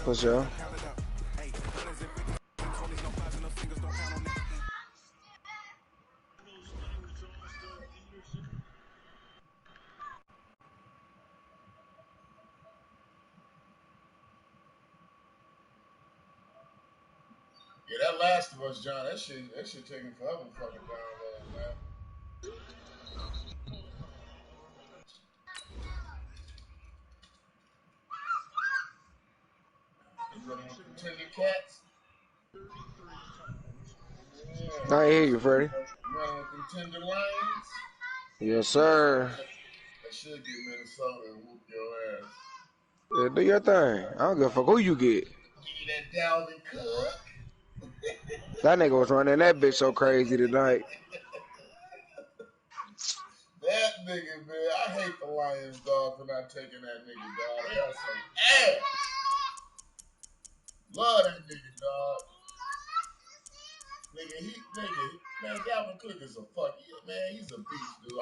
For sure. Yeah, that Last of Us, John, that shit taking forever to fucking download, man. You running with them tender cats? Yeah. I hear you, Freddie. You running with them tender lions? Yes, sir. That should get Minnesota and whoop your ass. Yeah, do your thing. I don't give a fuck who you get. Give you that Dalvin Cook. That nigga was running that bitch so crazy tonight. That nigga, man. I hate the Lions, dog, for not taking that nigga, dog. They are some ass. Love that nigga, dog. Man, Dalvin Cook is a man, he's a beast, dude.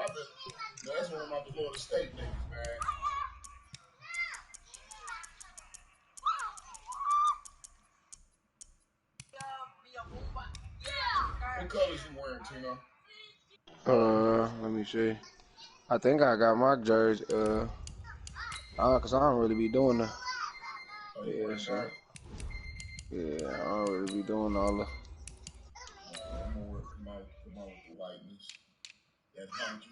That's one of my Florida State niggas, man. What colors you wearing, Tino? Let me see. I think I got my jersey. Cause I don't really be doing the. Oh, you wearing dark? Yeah, I don't really be doing all the. I'm gonna come out with the lightness. That hunky.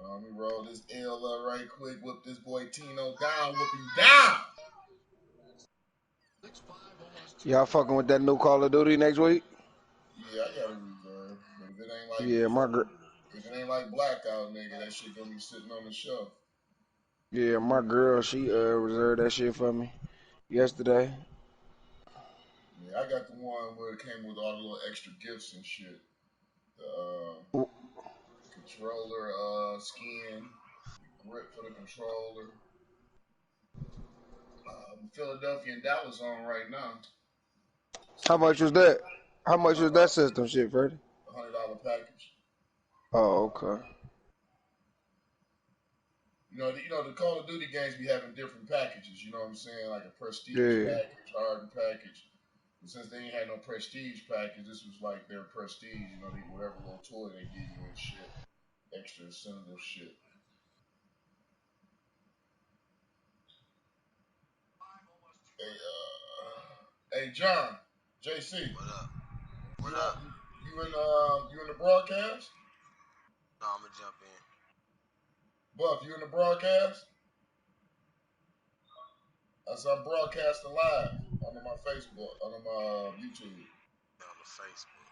Let me roll this L up right quick. Whip this boy Tino down. Whoop him down. Y'all fucking with that new Call of Duty next week? Yeah, I got a reserve. But if it ain't like if it ain't like Blackout, nigga, that shit gonna be sitting on the shelf. Yeah, my girl, she reserved that shit for me yesterday. Yeah, I got the one where it came with all the little extra gifts and shit. The controller skin, grip for the controller. Philadelphia and Dallas on right now. How much was that? How much was that system shit, Freddie? $100 package. Oh, okay. You know, the Call of Duty games be having different packages. You know what I'm saying? Like a prestige package, hardened package. But since they ain't had no prestige package, this was like their prestige. You know, whatever little toy they give you and shit, extra incentive shit. Hey, John, JC. What up? You in the broadcast? No, I'm gonna jump in. Buff, you in the broadcast? I'm broadcasting live on my Facebook, on my YouTube. On the Facebook.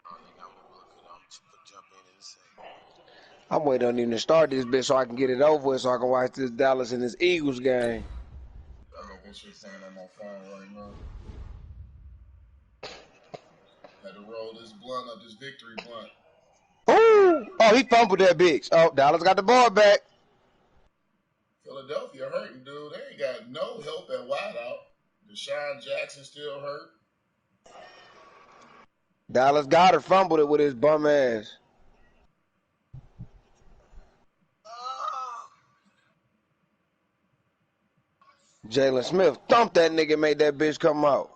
Oh, you got me looking. I'm gonna jump in a second. I'm waiting on him to start this bitch so I can get it over with so I can watch this Dallas and this Eagles game. I got this shit playing on my phone right now. Had to roll this blunt up, this victory blunt. Ooh! Oh, he fumbled that bitch. Oh, Dallas got the ball back. Philadelphia hurting, dude. They ain't got no help at wideout. Deshaun Jackson still hurt. Dallas Goddard fumbled it with his bum ass. Jalen Smith thumped that nigga and made that bitch come out.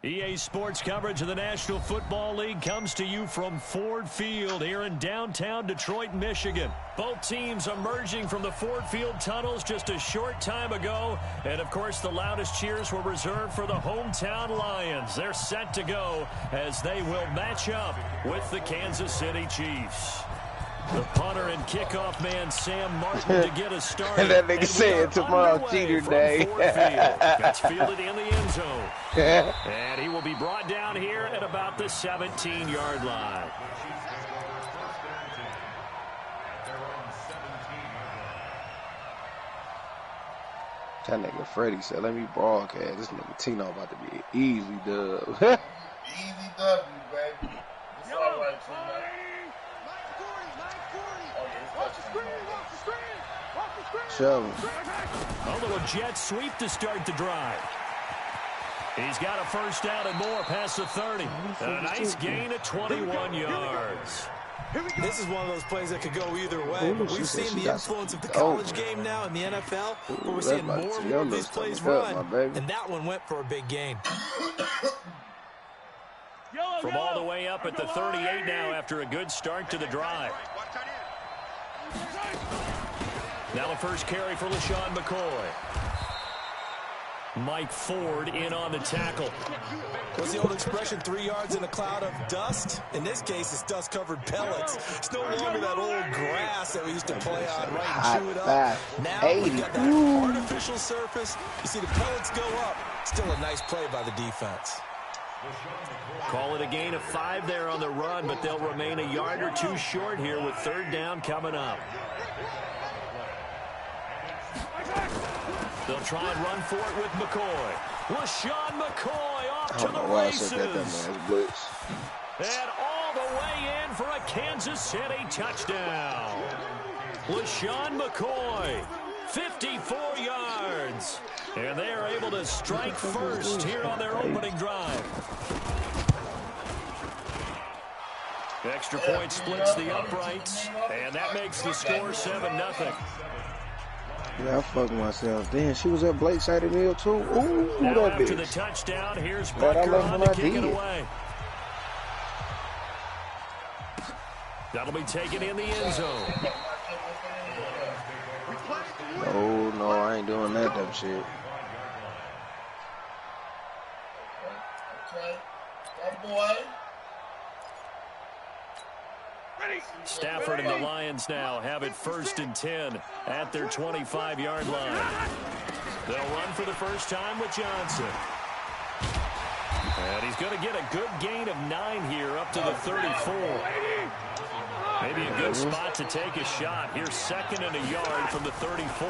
EA Sports coverage of the National Football League comes to you from Ford Field here in downtown Detroit, Michigan. Both teams emerging from the Ford Field tunnels just a short time ago. And, of course, the loudest cheers were reserved for the hometown Lions. They're set to go as they will match up with the Kansas City Chiefs. The punter and kickoff man, Sam Martin, to get us started. And that nigga said tomorrow's cheater day. Gets fielded in the end zone. And he will be brought down here at about the 17-yard line. That nigga Freddie said, let me broadcast. This nigga Tino about to be an easy dub. Easy W, baby. It's all right, Tino. A little jet sweep to start the drive. He's got a first down and more past the 30. And a nice gain of 21 yards. This is one of those plays that could go either way. Ooh, We've seen the influence of the college game now in the NFL, where we're seeing more and more of these plays run, and that one went for a big gain. From all the way up at the 38 now after a good start to the drive. Now the first carry for LaShawn McCoy. Mike Ford in on the tackle. What's the old expression, 3 yards in a cloud of dust? In this case, it's dust-covered pellets. It's no longer that old grass that we used to play on, right, and chew it up. Now we've got that artificial surface. You see the pellets go up. Still a nice play by the defense. Call it a gain of 5 there on the run, but they'll remain a yard or two short here with third down coming up. They'll try and run for it with McCoy. LaShawn McCoy off to the races. And all the way in for a Kansas City touchdown. LaShawn McCoy, 54 yards. And they are able to strike first here on their opening drive. Extra point splits the uprights, and that makes the score 7-0. Yeah, I fucked myself. Damn, she was at Blake's side of the meal too. Ooh, now that after bitch. the touchdown, here's Butker on to kick it away. That'll be taken in the end zone. No, I ain't doing that dumb shit. Okay. That boy. Stafford and the Lions now have it 1st and 10 at their 25-yard line. They'll run for the first time with Johnson. And he's going to get a good gain of 9 here up to the 34. Maybe a good spot to take a shot. Here's 2nd and a yard from the 34.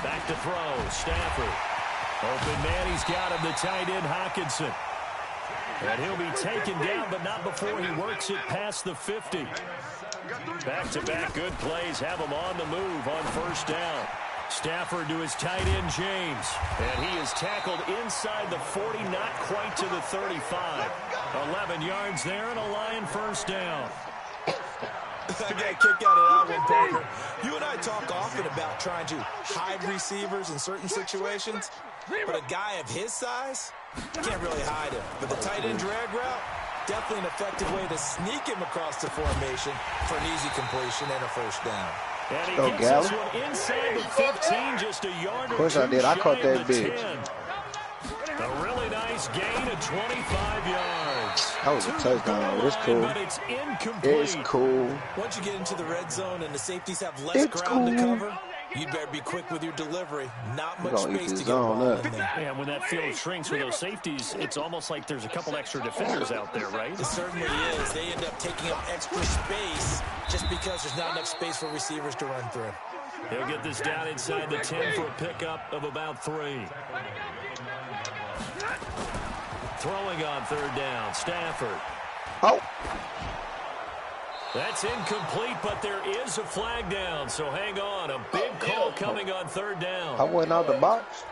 Back to throw. Stafford. Open man, he's got him, the tight end Hockenson. And he'll be taken down, but not before he works it past the 50. Back-to-back good plays have him on the move on first down. Stafford to his tight end, James. And he is tackled inside the 40, not quite to the 35. 11 yards there and a Lion first down. I got a kick out of that one, Parker. You and I talk often about trying to hide receivers in certain situations, but a guy of his size, can't really hide him. But the tight end drag route, definitely an effective way to sneak him across the formation for an easy completion and a first down. And he gets this one inside the 15, just a yard or two. Of course I did. I caught that bitch. A really nice gain of 25 yards. That was a touchdown. It's cool. But it's incomplete. It's cool. Once you get into the red zone and the safeties have less ground to cover, you'd better be quick with your delivery. Not much space to get the ball in there. And when that field shrinks with those safeties, it's almost like there's a couple extra defenders out there, right? It certainly is. They end up taking up extra space just because there's not enough space for receivers to run through. He'll get this down inside the 10 for a pickup of about 3. Throwing on third down, Stafford. Oh. That's incomplete, but there is a flag down, so hang on. A big call coming on third down. I went out the box.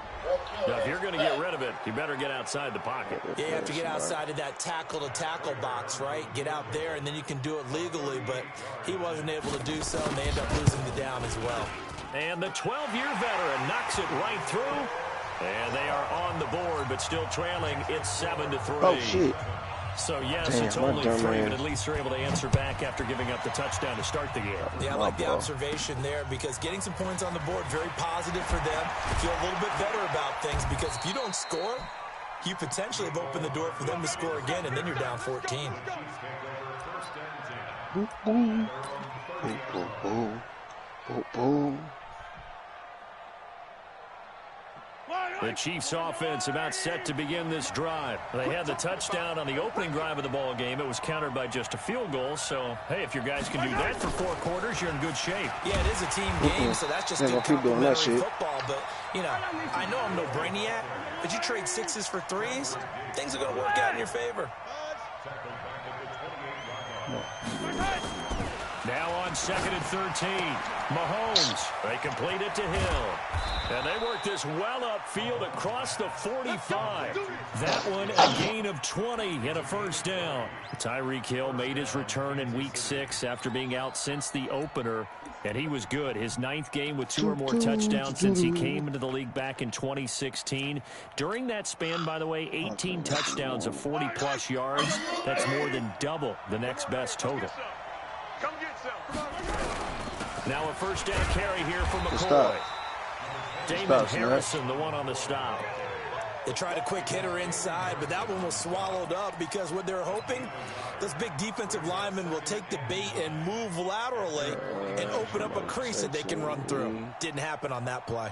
Now, if you're going to get rid of it, you better get outside the pocket. Yeah, you have to get outside of that tackle-to-tackle box, right? Get out there, and then you can do it legally, but he wasn't able to do so, and they end up losing the down as well. And the 12-year veteran knocks it right through, and they are on the board, but still trailing. It's 7-3. Oh, shit. So, yes, Damn, it's only 3, man. but at least they're able to answer back after giving up the touchdown to start the game. Yeah, I like the observation there because getting some points on the board, very positive for them. Feel a little bit better about things because if you don't score, you potentially have opened the door for them to score again, and then you're down 14. Boom, boom. Boom, boom, boom. Boom, boom. The Chiefs offense about set to begin this drive. They had the touchdown on the opening drive of the ball game. It was countered by just a field goal. So, hey, if your guys can do that for 4 quarters, you're in good shape. Yeah, it is a team game, so that's just good complementary football. But, you know, I know I'm no brainiac, but you trade 6s for 3s, things are going to work out in your favor. Now on 2nd and 13. Mahomes. They complete it to Hill. And they work this well upfield across the 45. That one a gain of 20 and a first down. Tyreek Hill made his return in Week 6 after being out since the opener. And he was good. His 9th game with 2 or more touchdowns since he came into the league back in 2016. During that span, by the way, 18 touchdowns of 40-plus yards. That's more than double the next best total. Now a first down carry here for McCoy. Damon Harrison, the one on the stop. They tried a quick hitter inside, but that one was swallowed up because what they're hoping, those big defensive linemen will take the bait and move laterally and open up a crease that they can run through. Didn't happen on that play.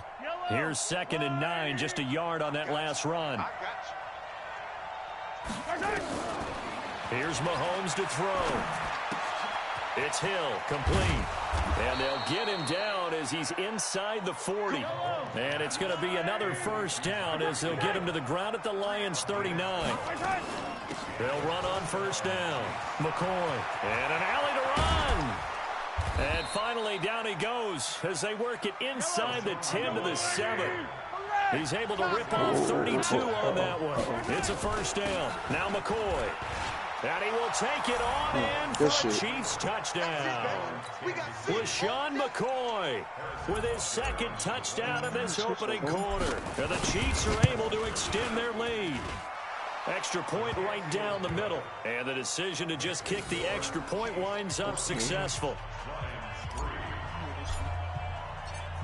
Here's 2nd and 9, just a yard on that last run. Here's Mahomes to throw. It's Hill, complete. And they'll get him down as he's inside the 40. And it's going to be another first down as they'll get him to the ground at the Lions' 39. They'll run on first down. McCoy. And an alley to run. And finally down he goes as they work it inside the 10 to the 7. He's able to rip off 32 on that one. It's a first down. Now McCoy. And he will take it on in for a Chiefs touchdown. LaShawn McCoy with his 2nd touchdown of this opening quarter. And the Chiefs are able to extend their lead. Extra point right down the middle. And the decision to just kick the extra point winds up successful.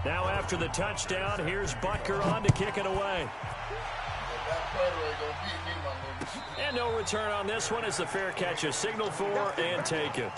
Now after the touchdown, here's Butker on to kick it away. And no return on this one as the fair catch is signaled for and taken.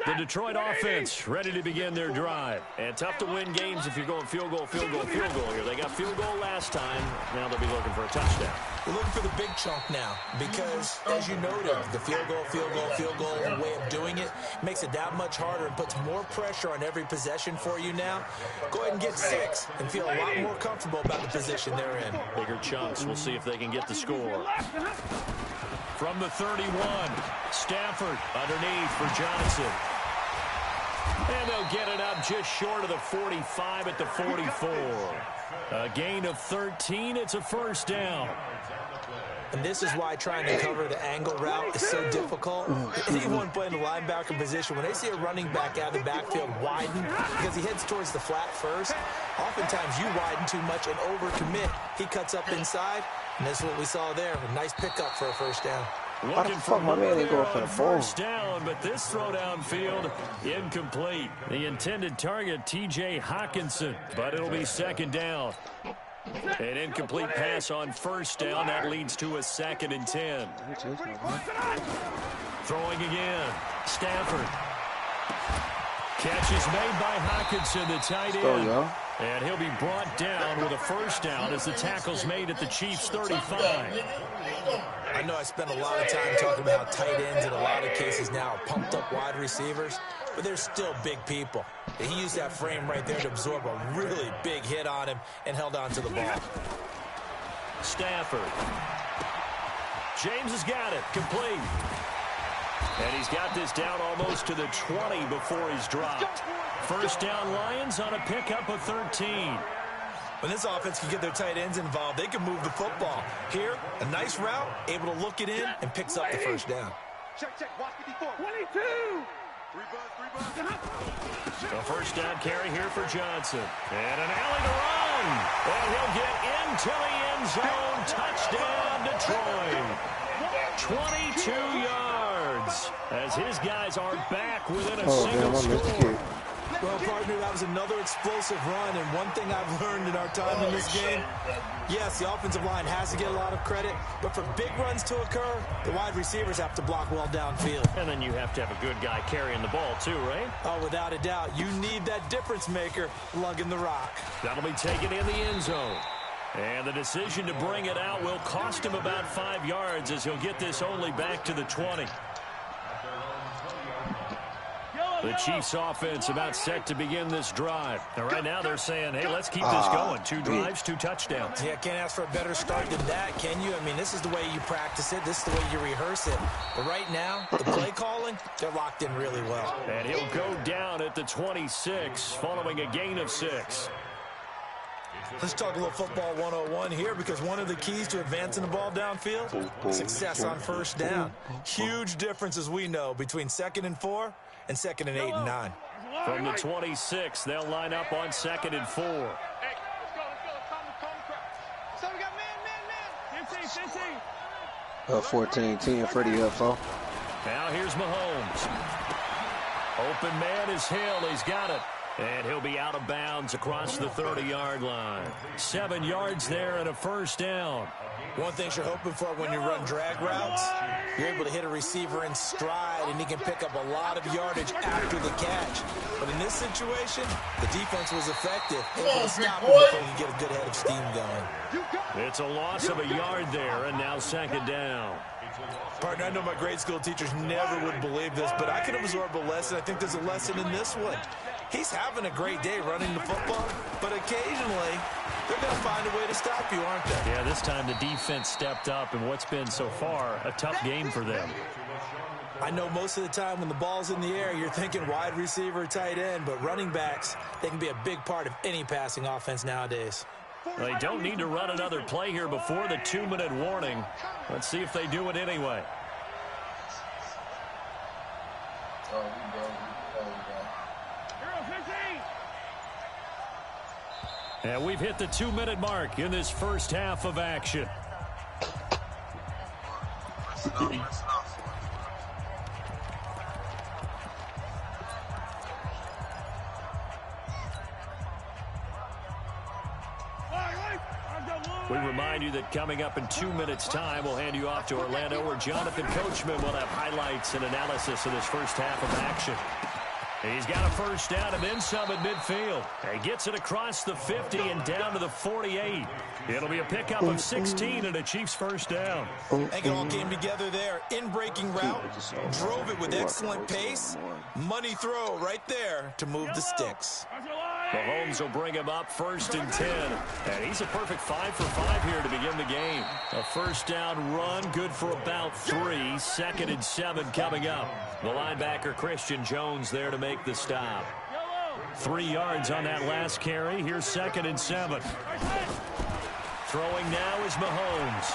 The Detroit offense ready to begin their drive. And tough to win games if you're going field goal here. They got field goal last time. Now they'll be looking for a touchdown. We're looking for the big chunk now because, as you noted, the field goal way of doing it makes it that much harder and puts more pressure on every possession for you now. Go ahead and get 6 and feel a lot more comfortable about the position they're in. Bigger chunks. We'll see if they can get the score. From the 31, Stafford underneath for Johnson. And they'll get it up just short of the 45 at the 44. A gain of 13. It's a first down. And this is why trying to cover the angle route is so difficult. Anyone playing the linebacker position, when they see a running back out of the backfield widen because he heads towards the flat first, oftentimes you widen too much and overcommit. He cuts up inside, and this is what we saw there. A nice pickup for a first down. Looking for my man ain't going for the first down, but this throw downfield incomplete. The intended target, T.J. Hawkinson, but it'll be 2nd down. An incomplete pass on first down. That leads to a 2nd and 10. Throwing again. Stafford. Catch is made by Hawkinson, the tight end. And he'll be brought down with a first down as the tackle's made at the Chiefs' 35. I know I spent a lot of time talking about tight ends in a lot of cases now, pumped up wide receivers, but they're still big people. And he used that frame right there to absorb a really big hit on him and held on to the ball. Stafford. James has got it. Complete. And he's got this down almost to the 20 before he's dropped. First down Lions on a pickup of 13. When this offense can get their tight ends involved, they can move the football. Here, a nice route, able to look it in, and picks up the first down. Check, watch 54. 22. A first down carry here for Johnson. And an alley to run. And he'll get into the end zone. Touchdown, Detroit. 22 yards as his guys are back within a single score. Well, partner, that was another explosive run, and one thing I've learned in our time in this game, yes, the offensive line has to get a lot of credit, but for big runs to occur, the wide receivers have to block well downfield. And then you have to have a good guy carrying the ball too, right? Oh, without a doubt. You need that difference maker lugging the rock. That'll be taken in the end zone. And the decision to bring it out will cost him about 5 yards as he'll get this only back to the 20. The Chiefs offense about set to begin this drive. And right now they're saying, hey, let's keep this going. 2 drives, 2 touchdowns. Yeah, can't ask for a better start than that, can you? I mean, this is the way you practice it. This is the way you rehearse it. But right now, the play calling, they're locked in really well. And he'll go down at the 26 following a gain of 6. Let's talk a little football 101 here, because one of the keys to advancing the ball downfield, success on first down. Huge difference, as we know, between 2nd and 4 and 2nd and 8 and 9. From the 26, they'll line up on 2nd and 4. Hey, let's go. So we got man. 14, 10 for the UFO. Now here's Mahomes. Open man is Hill. He's got it. And he'll be out of bounds across the 30-yard line. 7 yards there and a first down. One thing you're hoping for when you run drag routes, you're able to hit a receiver in stride, and he can pick up a lot of yardage after the catch. But in this situation, the defense was effective, able to stop him before he get a good head of steam going. It's a loss of a yard there, and now 2nd down. Partner, I know my grade school teachers never would believe this, but I can absorb a lesson. I think there's a lesson in this one. He's having a great day running the football, but occasionally they're going to find a way to stop you, aren't they? Yeah, this time the defense stepped up in what's been so far a tough game for them. I know most of the time when the ball's in the air, you're thinking wide receiver, tight end, but running backs, they can be a big part of any passing offense nowadays. They don't need to run another play here before the 2-minute warning. Let's see if they do it anyway. And we've hit the 2-minute mark in this first half of action. We remind you that coming up in 2 minutes' time, we'll hand you off to Orlando, where Jonathan Coachman will have highlights and analysis of this first half of action. He's got a first down and then some at midfield. He gets it across the 50 and down to the 48. It'll be a pickup of 16 and a Chiefs first down. I think it all came together there. In-breaking route, drove it with excellent pace. Money throw right there to move the sticks. Mahomes will bring him up 1st and 10. And he's a perfect 5 for 5 here to begin the game. A first down run, good for about 3. 2nd and 7 coming up. The linebacker Christian Jones there to make the stop. 3 yards on that last carry. Here's 2nd and 7. Throwing now is Mahomes.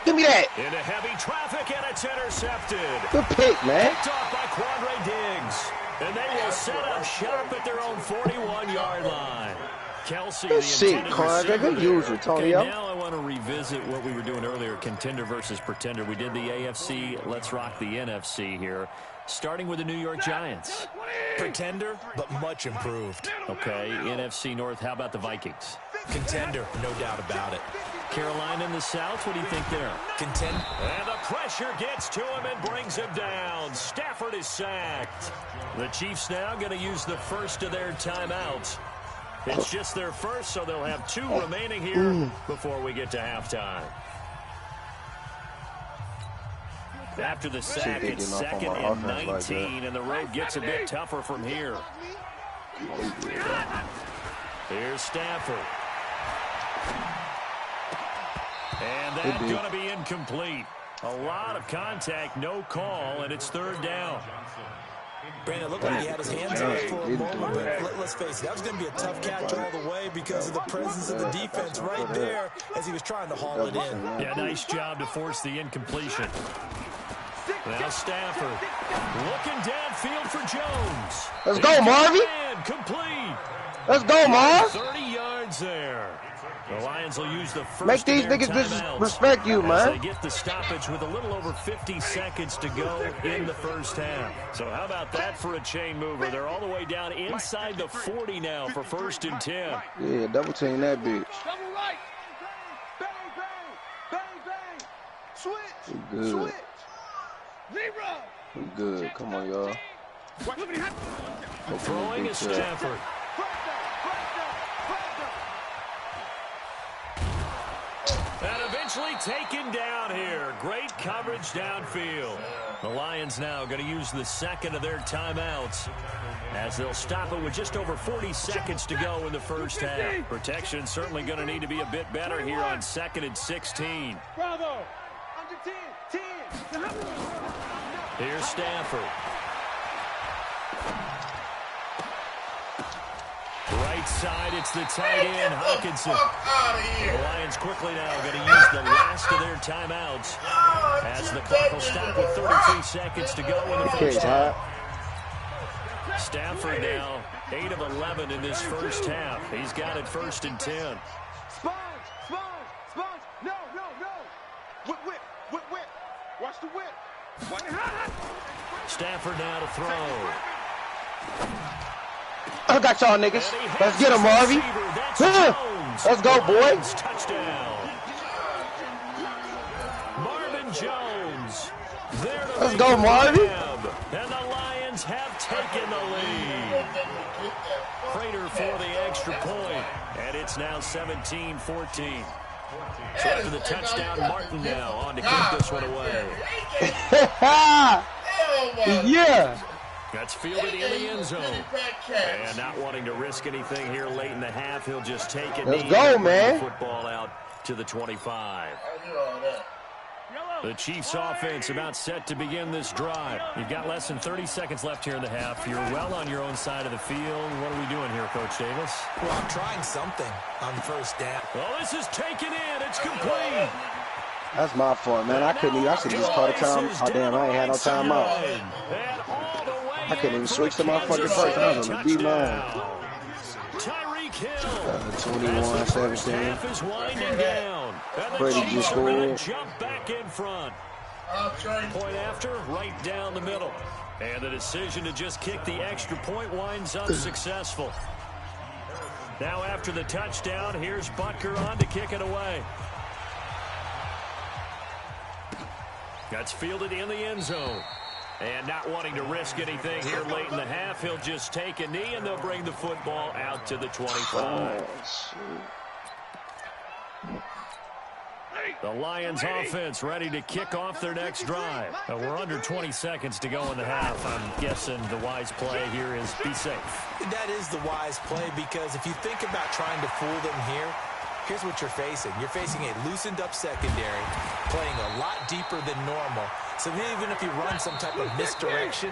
Give me that. Into heavy traffic, and it's intercepted. Good pick, man. Picked off by Quandre Diggs. And they will set up shop at their own 41-yard line. Kelsey, the intended receiver. Okay, now I want to revisit what we were doing earlier, contender versus pretender. We did the AFC, let's rock the NFC here. Starting with the New York Giants. Pretender, but much improved. Okay, NFC North, how about the Vikings? Contender, no doubt about it. Carolina in the South, what do you think there? Contender. And the pressure gets to him and brings him down. Stafford is sacked. The Chiefs now going to use the first of their timeouts. It's just their first, so they'll have 2 remaining here before we get to halftime. After the sack, it's 2nd and 19, and the road gets a bit tougher from here. Here's Stafford. And that's going to be incomplete. A lot of contact, no call, and it's 3rd down. Brandon, it looked like he had his hands on it for a moment, but let's face it, that was going to be a tough catch all the way because of the presence of the defense right there as he was trying to haul it in. Yeah, nice job to force the incompletion. Now Stafford looking downfield for Jones. Let's go, Marvin. Complete. Let's go, Marv. 30 yards there. The Lions will use the first. Make these niggas disrespect you, man. They get the stoppage with a little over 50 seconds to go in the first half. So how about that for a chain mover? They're all the way down inside the 40 now for 1st and 10. Yeah, double team that bitch. Double right. Bang, bang, bang, bang. Switch. We good. Switch. Zero. We good. Come on, y'all. Throwing is Stafford. And eventually eventually taken down here. Great coverage downfield. The Lions now going to use the second of their timeouts as they'll stop it with just over 40 seconds to go in the first half. Protection certainly going to need to be a bit better here on 2nd and 16. Bravo. Under 10. Here's Stafford. Right side, it's the tight end, Hawkinson. The Lions quickly now going to use the last of their timeouts as the clock will stop with 33 seconds to go in the first half. Stafford now 8 of 11 in this first half. He's got it 1st and 10. Sponge. No. Whip. Watch the whip. Stafford now to throw. I got y'all niggas. Let's get him, Marvy. Let's go, boys. Touchdown. Marvin Jones. Let's go, Marvy. And the Lions have taken the lead. Prater for the extra point. And it's now 17-14. So after the touchdown, Martin now on to kick this one away. Yeah. That's fielded in the end zone. And not wanting to risk anything here late in the half, he'll just take it. Let's go, man. Football out to the 25. The Chiefs offense about set to begin this drive. You've got less than 30 seconds left here in the half. You're well on your own side of the field. What are we doing here, Coach Davis? Well, I'm trying something on first down. Well, this is taken in. It's complete. That's my fault, man. I couldn't even. I should just call the time. Oh, damn, I ain't had no time out. I couldn't even switch to my fucking first. I was on the D-line. Tyreek Hill. 21-17. Is winding down. Brady just scored. Jump back in front. Point after, right down the middle. And the decision to just kick the extra point winds up successful. Now after the touchdown, here's Butker on to kick it away. That's fielded in the end zone. And not wanting to risk anything here late in the half, he'll just take a knee and they'll bring the football out to the 25. The Lions offense ready to kick off their next drive. We're under 20 seconds to go in the half. I'm guessing the wise play here is be safe. That is the wise play because if you think about trying to fool them here, here's what you're facing. You're facing a loosened up secondary, playing a lot deeper than normal. So even if you run some type of misdirection,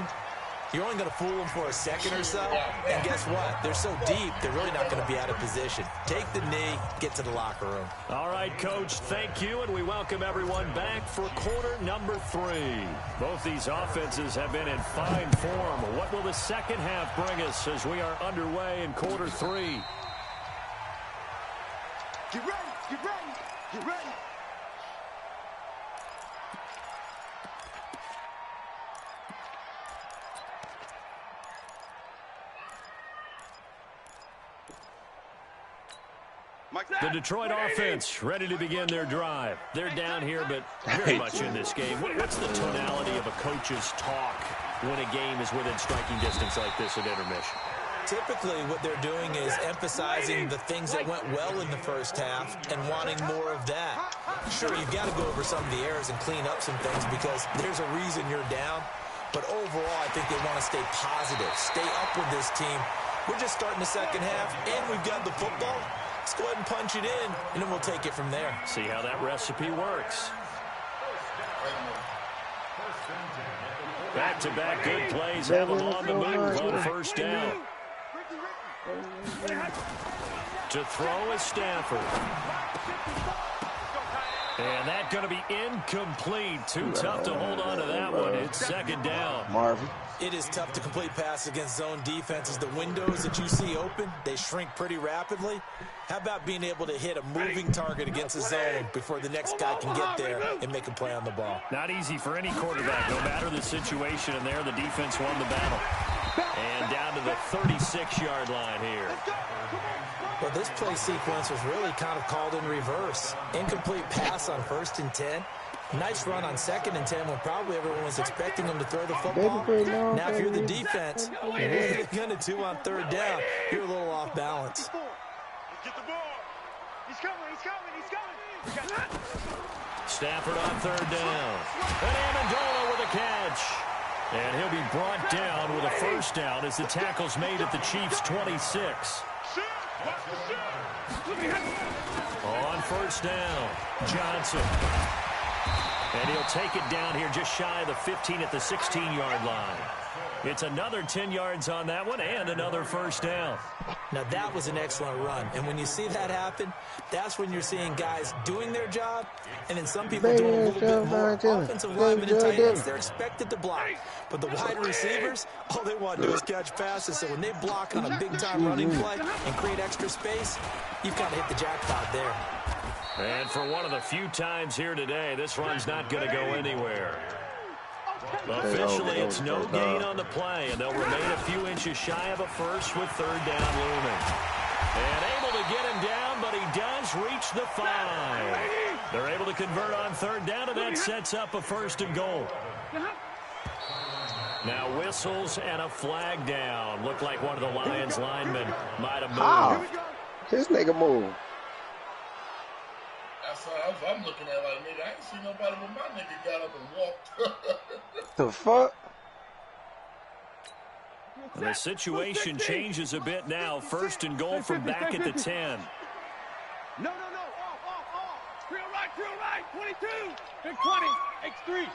you're only going to fool them for a second or so. And guess what? They're so deep, they're really not going to be out of position. Take the knee, get to the locker room. All right, Coach, thank you. And we welcome everyone back for quarter number 3. Both these offenses have been in fine form. What will the second half bring us as we are underway in quarter 3? Get ready. The Detroit offense ready to begin their drive. They're down here, but very much in this game. What's the tonality of a coach's talk when a game is within striking distance like this at intermission? Typically, what they're doing is emphasizing the things that went well in the first half and wanting more of that. Sure, you've got to go over some of the errors and clean up some things because there's a reason you're down. But overall, I think they want to stay positive, stay up with this team. We're just starting the second half, and we've got the football. Let's go ahead and punch it in, and then we'll take it from there. See how that recipe works. Back-to-back good plays have them on the move on first down. To throw is Stafford. And that's going to be incomplete. Too tough to hold on to that one. It's second down. Marvin. It is tough to complete pass against zone defenses. The windows that you see open, they shrink pretty rapidly. How about being able to hit a moving target against a zone before the next guy can get there and make a play on the ball? Not easy for any quarterback. No matter the situation in there, the defense won the battle. And down to the 36-yard line here. Well, this play sequence was really kind of called in reverse. Incomplete pass on 1st and 10. Nice run on 2nd and 10 when probably everyone was expecting him to throw the football. Now, if you're the defense, what are you going to do on 3rd down? You're a little off balance. He's coming. Stafford on third down. And Amendola with a catch. And he'll be brought down with a first down as the tackle's made at the Chiefs' 26. On first down, Johnson. And he'll take it down here just shy of the 15 at the 16-yard line. It's another 10 yards on that one and another first down. Now, that was an excellent run. And when you see that happen, that's when you're seeing guys doing their job, and then some people doing a little bit more. Offensive linemen and tight ends, they're expected to block. But the wide receivers, all they want to do is catch passes. So when they block on a big-time running play and create extra space, you've kind of hit the jackpot there. And for one of the few times here today, this run's not going to go anywhere. Officially, it's no gain on the play, and they'll remain a few inches shy of a first with third down looming. And able to get him down, but he does reach the 5. They're able to convert on third down, and that sets up a first and goal. Now whistles and a flag down. Looked like one of the Lions linemen might have moved. How? His nigga moved. I'm looking at like, nigga, I ain't seen nobody but my nigga got up and walked. The fuck? The situation changes a bit now. First and goal from back at the 10. No. Off. Real right. 22. Big 20. X3.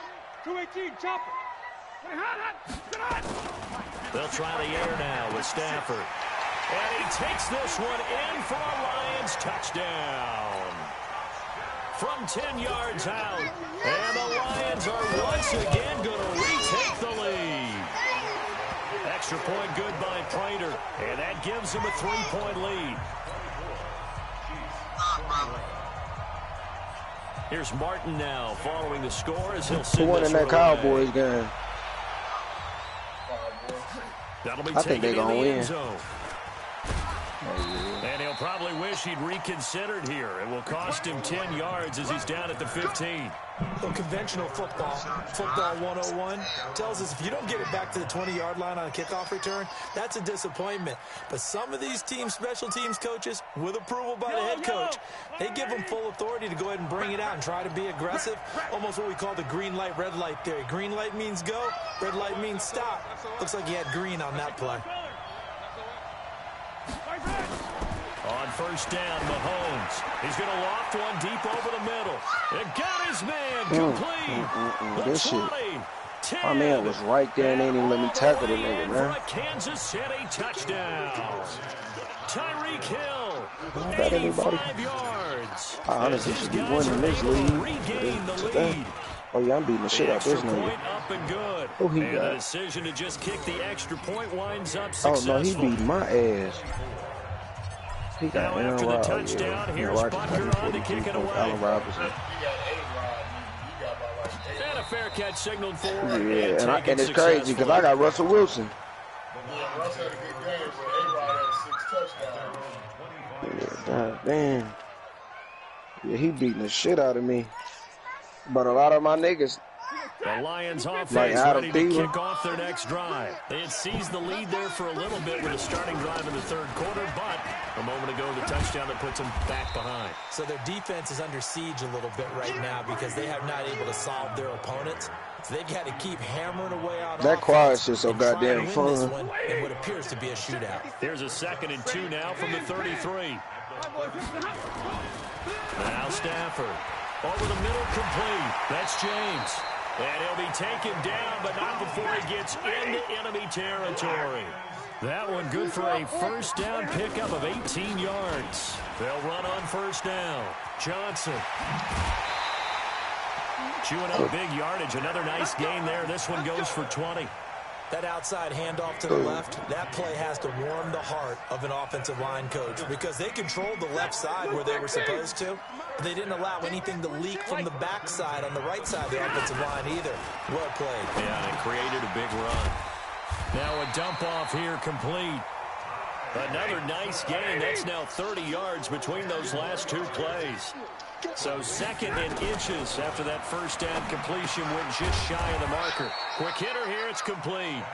218. Chopper. Hot. They'll try the air now with Stafford. And he takes this one in for a Lions touchdown. From 10 yards out. And the Lions are once again going to retake the lead. Extra point good by Prater. And that gives them a 3-point lead. Here's Martin now following the score as he'll send this in that Cowboys game. That'll be I think they're going to win. And he'll probably wish he'd reconsidered here. It will cost him 10 yards as he's down at the 15. Well, conventional football 101, tells us if you don't get it back to the 20-yard line on a kickoff return, that's a disappointment. But some of these special teams coaches, with approval by the head coach, they give them full authority to go ahead and bring it out and try to be aggressive, almost what we call the green light, red light theory. Green light means go, red light means stop. Looks like he had green on that play. On first down, Mahomes. He's going to loft one deep over the middle. And got his man complete. This 20, shit. 10, My man was right there and they didn't even let me tackle the nigga, man. For a Kansas City touchdown. Tyreek Hill, Got anybody? 85 yards. I honestly should be winning this league. Oh, yeah, I'm beating the shit out this nigga. Up and good. Who he and got? the decision to just kick the extra point winds up Oh, successful. no, he beat my ass. He got now after the Aaron touchdown, yeah. here's Butker on to kick it away. Allen Robinson. And a fair catch signaled for. Yeah, and it's crazy because I got Russell Wilson. Yeah, Russ had a good game, but A-Rod had 6 touchdowns. Yeah, God damn. Yeah, he beating the shit out of me. But a lot of my niggas, the Lions offense like ready to kick off their next drive. They had seized the lead there for a little bit with a starting drive in the third quarter, but a moment ago the touchdown that puts them back behind. So their defense is under siege a little bit right now because they have not able to solve their opponents. So they've got to keep hammering away on that quiet's just so goddamn fun. In what appears to be a shootout. Here's a 2nd and 2 now from the 33. Now Stafford. Over the middle, complete. That's James. And he'll be taken down, but not before he gets into enemy territory. That one good for a first down pickup of 18 yards. They'll run on first down. Johnson. Chewing up big yardage. Another nice gain there. This one goes for 20. That outside handoff to the left, that play has to warm the heart of an offensive line coach because they controlled the left side where they were supposed to, but they didn't allow anything to leak from the backside on the right side of the offensive line either. Well played. Yeah, and it created a big run. Now a dump off here complete. Another nice gain. That's now 30 yards between those last two plays. So 2nd and inches after that first down completion went just shy of the marker. Quick hitter here. It's complete.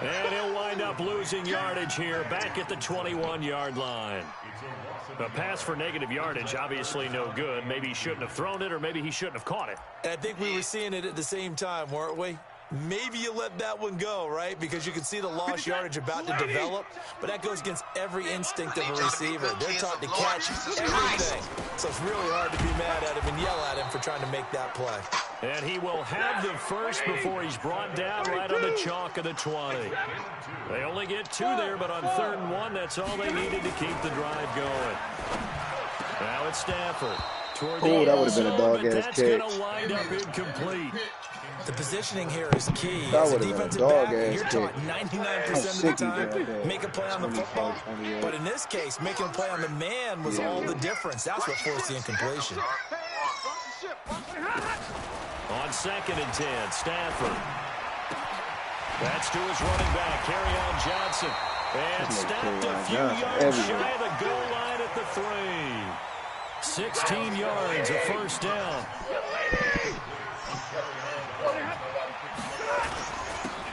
And he'll wind up losing yardage here back at the 21-yard line. A pass for negative yardage, obviously no good. Maybe he shouldn't have thrown it, or maybe he shouldn't have caught it. I think we were seeing it at the same time, weren't we? Maybe you let that one go, right? Because you can see the lost yardage about to develop, but that goes against every instinct of a receiver. They're taught to catch everything. So it's really hard to be mad at him and yell at him for trying to make that play. And he will have the first before he's brought down right on the chalk of the 20. They only get 2 there, but on 3rd and 1, that's all they needed to keep the drive going. Now it's Stafford. Oh, that would have been a dog-ass catch. That's catch. going to wind up incomplete. The positioning here is key. That As a would have been a defensive back, dog-ass you're taught 99% of the time, make a play on the football. But in this case, making a play on the man was all the difference. That's what forced the incompletion. On 2nd and 10, Stafford. That's to his running back, Kerryon Johnson. And stopped a few yards shy of the goal line at the 3. 16 yards, a first down.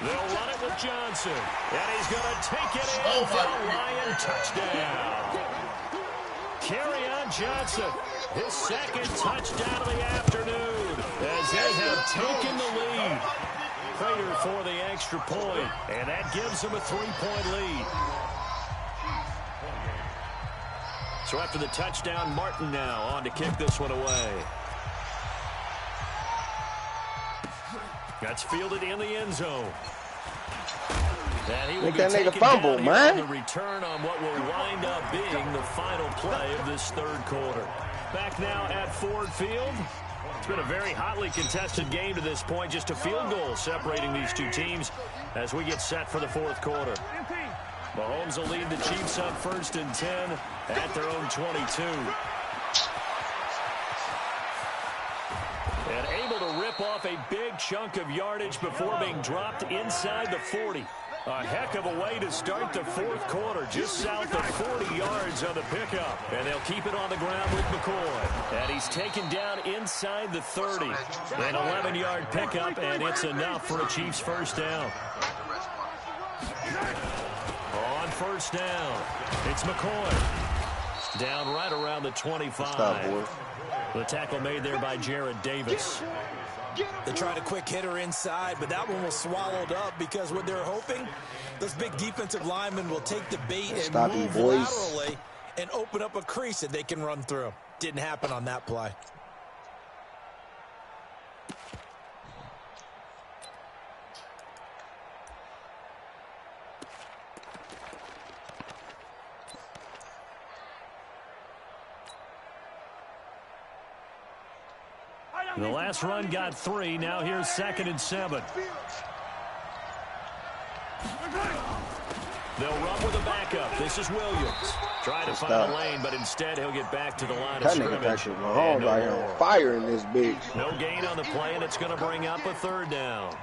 They'll run it with Johnson. And he's going to take it in for a Lion touchdown. Kerryon Johnson, his 2nd touchdown of the afternoon, as they have taken the lead. Prater for the extra point, and that gives them a 3-point lead. So after the touchdown, Martin now on to kick this one away. That's fielded in the end zone. And he will be taken fumble, down man. on the return on what will wind up being the final play of this 3rd quarter. Back now at Ford Field. It's been a very hotly contested game to this point. Just a field goal separating these two teams as we get set for the 4th quarter. Mahomes will lead the Chiefs up 1st and 10 at their own 22. And able to rip off a big chunk of yardage before being dropped inside the 40. A heck of a way to start the 4th quarter, just south of 40 yards on the pickup. And they'll keep it on the ground with McCoy. And he's taken down inside the 30. An 11-yard pickup, and it's enough for a Chiefs first down. On first down, it's McCoy. Down right around the 25. The tackle made there by Jared Davis. They tried a quick hitter inside, but that one was swallowed up because what they're hoping, those big defensive linemen will take the bait and move laterally and open up a crease that they can run through. Didn't happen on that play. The last run got 3. Now here's 2nd and 7. They'll run with a backup. This is Williams. Try to find a lane, but instead he'll get back to the line of scrimmage. Mahomes right here on fire in this bitch. No gain on the play, and it's going to bring up a 3rd down.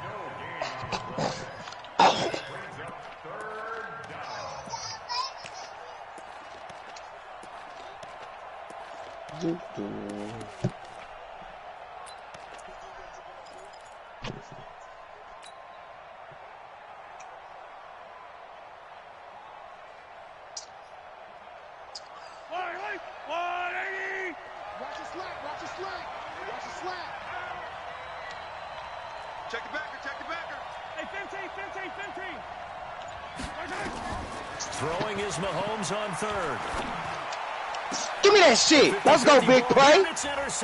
Check the backer. Hey, 15. Throwing is Mahomes on 3rd. Give me that shit. Let's go, big play.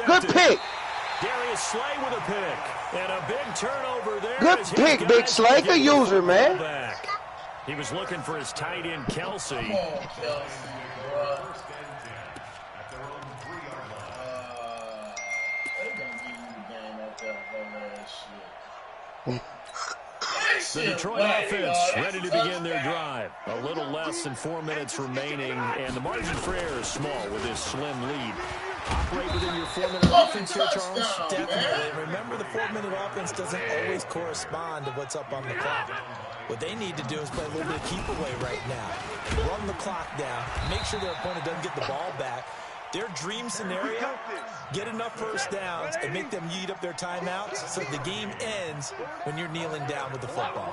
Good pick. Darius Slay with a pick. And a big turnover there. Good pick, Big Slay. Good user, man. Back. He was looking for his tight end, Kelsey. Come on, Kelsey, bro. They're going to give you the game out there with that shit. The Detroit offense ready to begin their drive. A little less than 4 minutes remaining, and the margin for error is small with this slim lead. Operate within your 4-minute offense here, Charles. Definitely. And remember, the 4-minute offense doesn't always correspond to what's up on the clock. What they need to do is play a little bit of keep away right now. Run the clock down. Make sure their opponent doesn't get the ball back. Their dream scenario, get enough first downs and make them eat up their timeouts so the game ends when you're kneeling down with the football.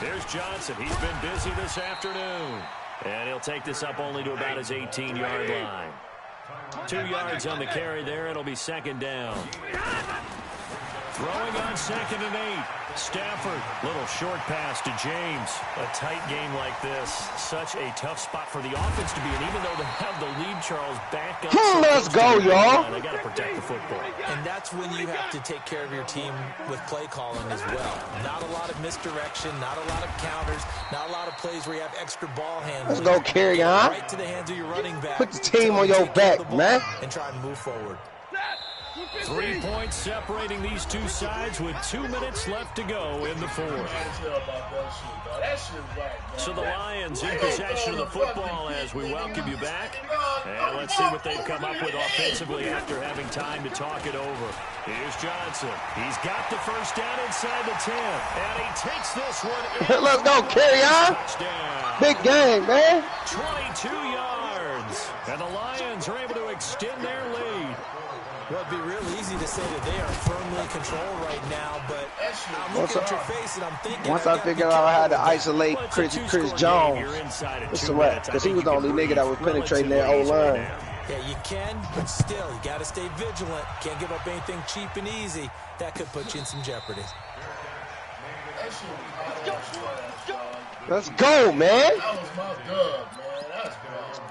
Here's Johnson. He's been busy this afternoon. And he'll take this up only to about his 18-yard line. 2 yards on the carry there. It'll be second down. Throwing on 2nd and 8. Stafford, little short pass to James. A tight game like this, such a tough spot for the offense to be in, even though they have the lead, Charles, back up. Let's go, y'all. They got to protect the football. And that's when you have to take care of your team with play calling as well. Not a lot of misdirection, not a lot of counters, not a lot of plays where you have extra ball handling. Let's go, carry on. Right to the hands of your running back. Put the team on your back, man. And try and move forward. 3 points separating these two sides with 2 minutes left to go in the fourth. So the Lions in possession of the football as we welcome you back. And let's see what they've come up with offensively after having time to talk it over. Here's Johnson. He's got the first down inside the 10. And he takes this one in. Let's go, carry on. Touchdown. Big game, man. 22 yards. And the Lions are able to extend their lead. Well, it'd be real easy to say that they are firmly in control right now, but I'm looking at your face and I'm thinking. Once I figured out how to isolate Chris Jones, it's a wrap, because he was the only nigga that was penetrating that O-line. Yeah, you can, but still, you got to stay vigilant. Can't give up anything cheap and easy. That could put you in some jeopardy. Let's go, man. That was my dub, man. That's good.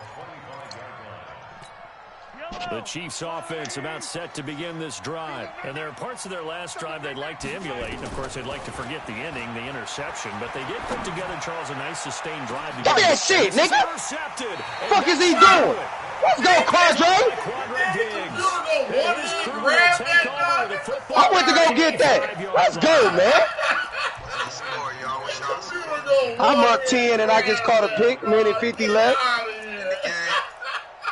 The Chiefs offense about set to begin this drive. And there are parts of their last drive they'd like to emulate. And, of course, they'd like to forget the ending, the interception. But they did put together, Charles, a nice sustained drive. Give me that shit, nigga. Intercepted. Fuck is he doing? Let's go, Quadre. I went to go get that. Let's go, man. I'm up 10 and I just caught a pick. Minute 50 left.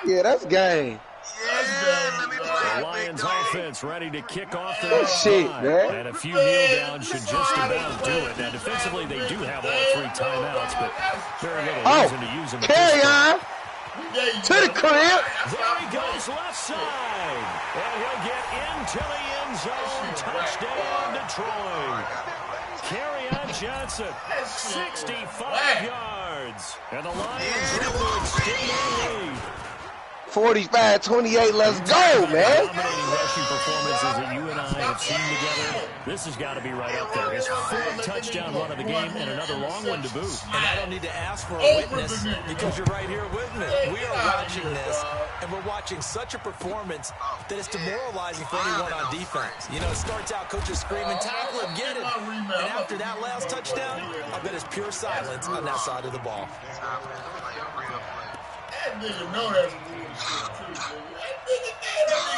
Yeah, that's game. The Lions offense ready to kick off the shit, man. And a few kneel downs should just about do it. Now, defensively, they do have all 3 timeouts, but very little reason to use them. Carry on. To the crib. There he goes left side. And he'll get into the end zone. Touchdown, Detroit. Carry on Johnson. 65 yards. And the Lions are able to extend their lead. 45-28, let's go, man. Dominating rushing performances that you and I have seen together. This has got to be right up there. His 4th touchdown run of the game and another long one to boot. And I don't need to ask for a witness because you're right here with me. We are watching this, and we're watching such a performance that it's demoralizing for anyone on defense. You know, it starts out coaches screaming, tackle him, get him. And after that last touchdown, I bet it's pure silence on that side of the ball.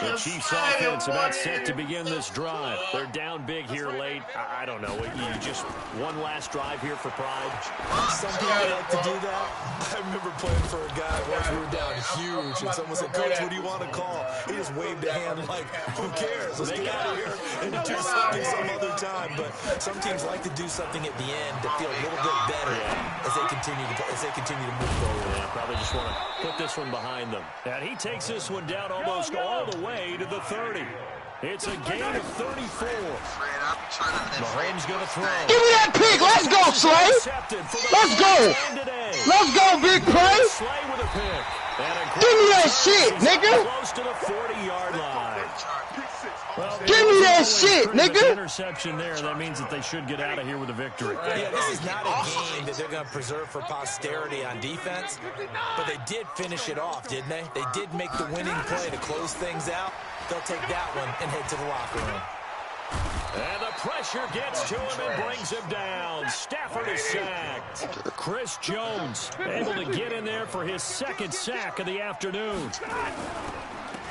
The Chiefs offense about set to begin this drive. They're down big here late. I don't know. You just one last drive here for pride. Some people like to do that. I remember playing for a guy once we were down huge, and someone said, "Coach, what do you want to call?" He just waved a hand like, "Who cares? Let's get out of here and do something some other time." But some teams like to do something at the end to feel a little bit better as they continue to move forward. Yeah, probably just want to put this one behind them. And he takes this one down almost all the way to the 30. It's a gain of 34. Mahomes going to throw. Give me that pick. Let's go, Slay. Let's go. Let's go, big play. Slay with a pick. Give me that shit, nigga. Close to the 40-yard line. Well, give me that shit, nigga. Interception there. That means that they should get out of here with a victory. Yeah, this is not a game that they're going to preserve for posterity on defense, but they did finish it off, didn't they? They did make the winning play to close things out. They'll take that one and head to the locker room. And the pressure gets to him and brings him down. Stafford is sacked. Chris Jones able to get in there for his 2nd sack of the afternoon.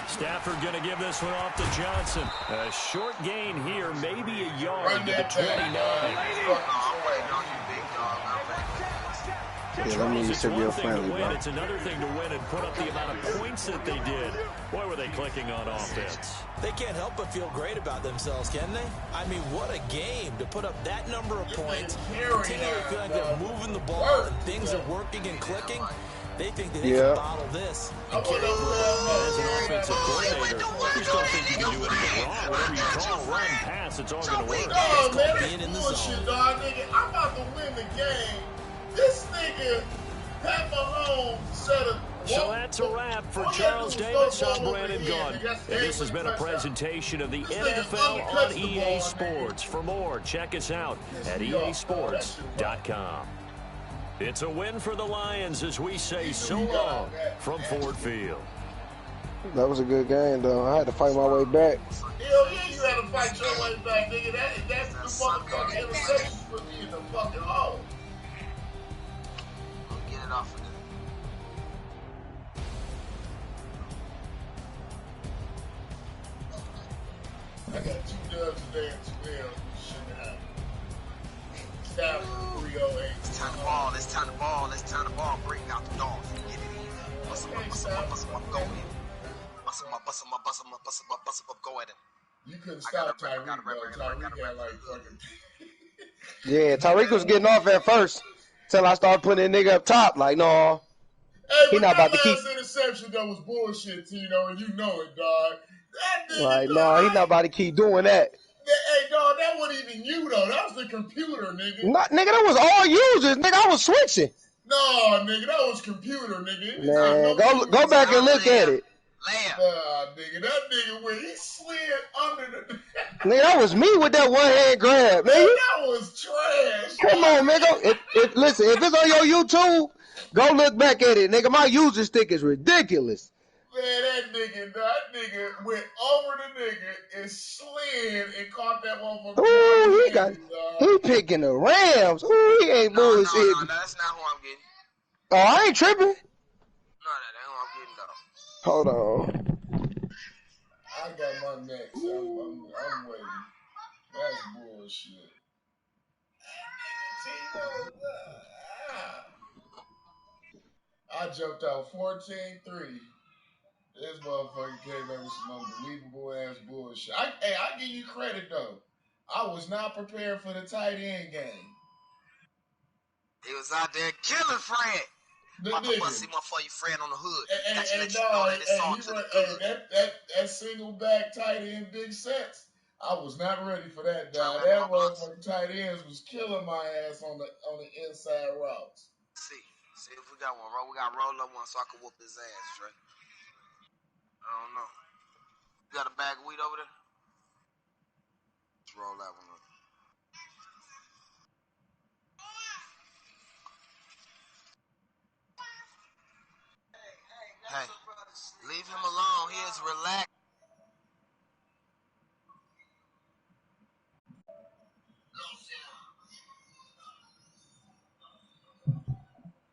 Stafford going to give this one off to Johnson. A short gain here, maybe a yard to the 29. Charles, it's one thing to win. It's another thing to win and put up the amount of points that they did. Boy, were they clicking on offense. They can't help but feel great about themselves, can they? I mean, what a game to put up that number of points, continue to feel like they're moving the ball and things are working and clicking. They think that they can bottle this and carry it. As an offensive coordinator, you still think you can do anything wrong. Whatever you call, run, pass, it's all going to work. Oh, man, that's bullshit, dog, nigga. I'm about to win the game. This nigga, Pat Mahomes, said a... So that's a wrap for Charles Davis. I'm Brandon Gunn. And this has been a presentation of the NFL on EA Sports. For more, check us out at easports.com. It's a win for the Lions as we say so long from Ford Field. That was a good game, though. I had to fight my way back. Hell yeah, you had to fight your way back, nigga. That's the motherfucking interceptions for me in the fucking hole. Get it off of them. I got 2 dubs today and 2 L's. Shit out. Stop 308. It's time to ball. It's time to ball. It's time to ball. Bring out the dogs. Get it in. Bust them up. Bust them up. Bust them up. Go in. Bust them up. Bust them up. Bust them up. Bust them up. Bust them up. Go at him. You couldn't stop Tyreek, though. Tyreek had like fucking... Yeah, Tyreek was getting off at first till I started putting that nigga up top. Like, no. Hey, he not about to keep... interception, though, was bullshit, Tino, and you know it, dog. That nigga, like, no, he not about to keep doing that. Hey, dog, that wasn't even you, though. That was the computer, nigga. Not, nigga, that was all users. Nigga, I was switching. No, nigga, that was computer, nigga. Man, go back and look at it. Nigga, that nigga, when he slid under the... Nigga, that was me with that one-hand grab, nigga. That was trash. Come on, man. Listen, if it's on your YouTube, go look back at it, nigga. My user stick is ridiculous. Man, that nigga went over the nigga and slid and caught that motherfucker. Ooh, he picking the Rams. Ooh, he ain't bullshit. No, that's not who I'm getting. Oh, I ain't tripping. No, that ain't who I'm getting, though. Hold on. I got my next. I'm waiting. That's bullshit. I jumped out 14-3. This motherfucker came back with some unbelievable ass bullshit. I give you credit though. I was not prepared for the tight end game. He was out there killing Fred. See my for you Fred on the hood. That single back tight end big sets. I was not ready for that, dog. That motherfucking tight ends was killing my ass on the inside routes. See if we got one. We got roll up one so I can whoop his ass, Trey. I don't know. You got a bag of weed over there? Let's roll that one up. Hey, leave him alone. He is relaxed.